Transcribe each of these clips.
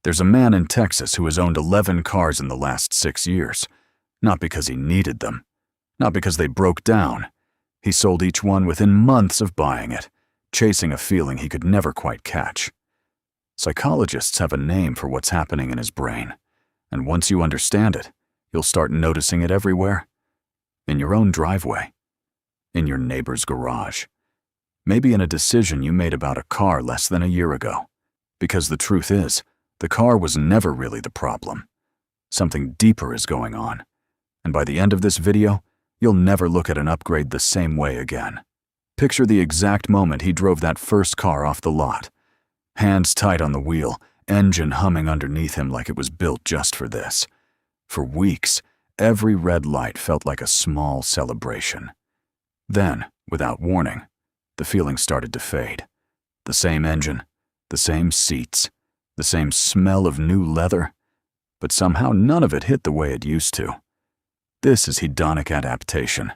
There's a man in Texas who has owned 11 cars in the last 6 years. Not because he needed them. Not because they broke down. He sold each one within months of buying it, chasing a feeling he could never quite catch. Psychologists have a name for what's happening in his brain, and once you understand it, you'll start noticing it everywhere. In your own driveway. In your neighbor's garage. Maybe in a decision you made about a car less than a year ago. Because the truth is, the car was never really the problem. Something deeper is going on, and by the end of this video, you'll never look at an upgrade the same way again. Picture the exact moment he drove that first car off the lot. Hands tight on the wheel, engine humming underneath him like it was built just for this. For weeks, every red light felt like a small celebration. Then, without warning, the feeling started to fade. The same engine, the same seats, the same smell of new leather, but somehow none of it hit the way it used to. This is hedonic adaptation,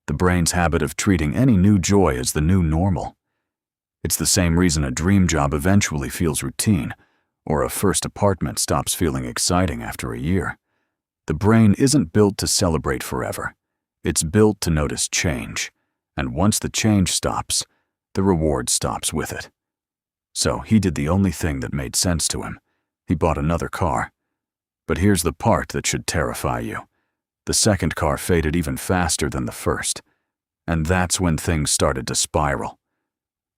the brain's habit of treating any new joy as the new normal. It's the same reason a dream job eventually feels routine, or a first apartment stops feeling exciting after a year. The brain isn't built to celebrate forever. It's built to notice change, and once the change stops, the reward stops with it. So he did the only thing that made sense to him. He bought another car. But here's the part that should terrify you. The second car faded even faster than the first, and that's when things started to spiral.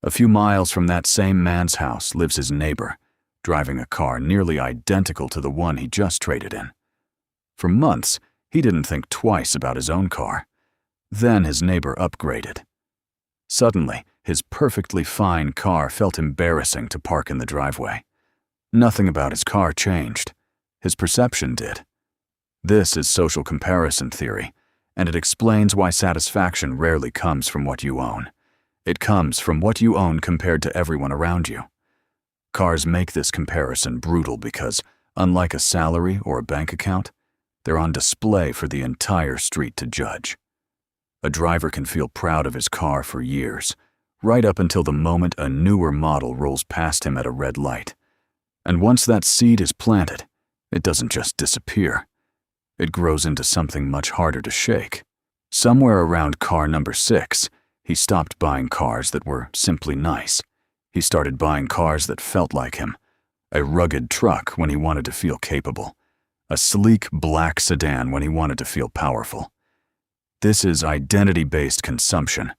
A few miles from that same man's house lives his neighbor, driving a car nearly identical to the one he just traded in. For months, he didn't think twice about his own car. Then his neighbor upgraded. Suddenly, his perfectly fine car felt embarrassing to park in the driveway. Nothing about his car changed. His perception did. This is social comparison theory, and it explains why satisfaction rarely comes from what you own. It comes from what you own compared to everyone around you. Cars make this comparison brutal because, unlike a salary or a bank account, they're on display for the entire street to judge. A driver can feel proud of his car for years, right up until the moment a newer model rolls past him at a red light. And once that seed is planted, it doesn't just disappear. It grows into something much harder to shake. Somewhere around car number 6, he stopped buying cars that were simply nice. He started buying cars that felt like him. A rugged truck when he wanted to feel capable. A sleek black sedan when he wanted to feel powerful. This is identity-based consumption,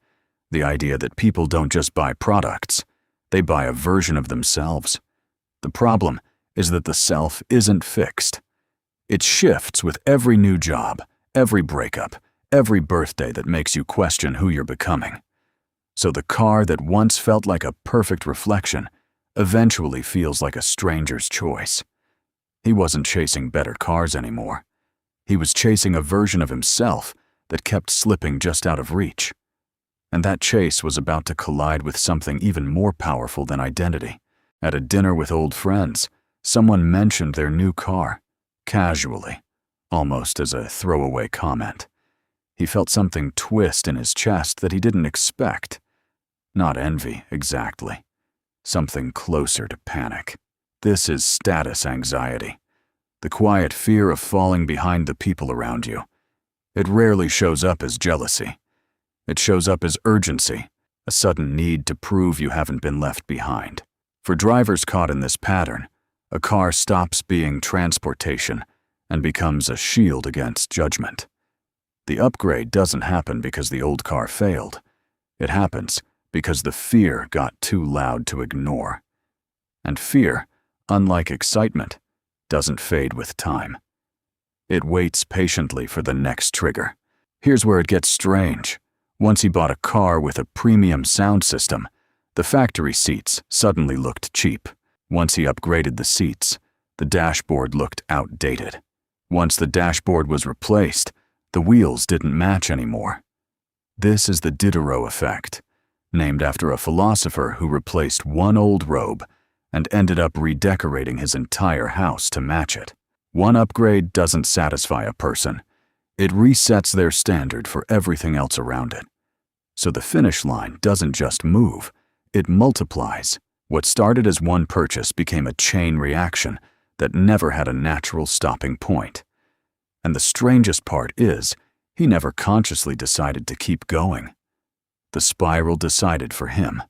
the idea that people don't just buy products, they buy a version of themselves. The problem is that the self isn't fixed. It shifts with every new job, every breakup, every birthday that makes you question who you're becoming. So the car that once felt like a perfect reflection eventually feels like a stranger's choice. He wasn't chasing better cars anymore. He was chasing a version of himself that kept slipping just out of reach. And that chase was about to collide with something even more powerful than identity. At a dinner with old friends, someone mentioned their new car, casually, almost as a throwaway comment. He felt something twist in his chest that he didn't expect. Not envy, exactly. Something closer to panic. This is status anxiety, the quiet fear of falling behind the people around you. It rarely shows up as jealousy. It shows up as urgency, a sudden need to prove you haven't been left behind. For drivers caught in this pattern, a car stops being transportation and becomes a shield against judgment. The upgrade doesn't happen because the old car failed. It happens because the fear got too loud to ignore. And fear, unlike excitement, doesn't fade with time. It waits patiently for the next trigger. Here's where it gets strange. Once he bought a car with a premium sound system, the factory seats suddenly looked cheap. Once he upgraded the seats, the dashboard looked outdated. Once the dashboard was replaced, the wheels didn't match anymore. This is the Diderot Effect, named after a philosopher who replaced one old robe and ended up redecorating his entire house to match it. One upgrade doesn't satisfy a person. It resets their standard for everything else around it. So the finish line doesn't just move, it multiplies. What started as one purchase became a chain reaction that never had a natural stopping point. And the strangest part is, he never consciously decided to keep going. The spiral decided for him.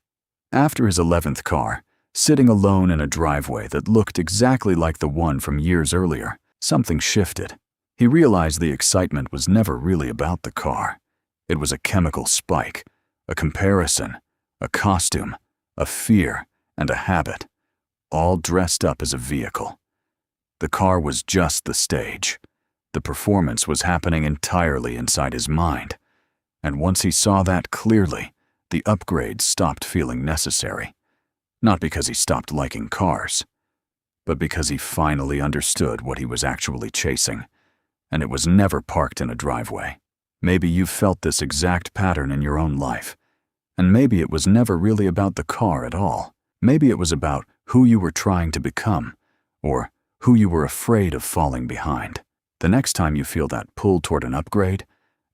After his 11th car, sitting alone in a driveway that looked exactly like the one from years earlier, something shifted. He realized the excitement was never really about the car. It was a chemical spike, a comparison, a costume, a fear, and a habit, all dressed up as a vehicle. The car was just the stage. The performance was happening entirely inside his mind. And once he saw that clearly, the upgrade stopped feeling necessary. Not because he stopped liking cars, but because he finally understood what he was actually chasing. And it was never parked in a driveway. Maybe you've felt this exact pattern in your own life. And maybe it was never really about the car at all. Maybe it was about who you were trying to become, or who you were afraid of falling behind. The next time you feel that pull toward an upgrade,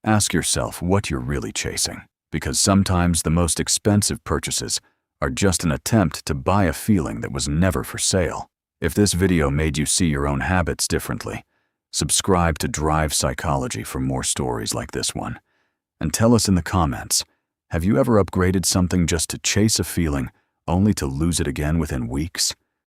ask yourself what you're really chasing. Because sometimes the most expensive purchases are just an attempt to buy a feeling that was never for sale. If this video made you see your own habits differently, subscribe to Drive Psychology for more stories like this one. And tell us in the comments, have you ever upgraded something just to chase a feeling only to lose it again within weeks?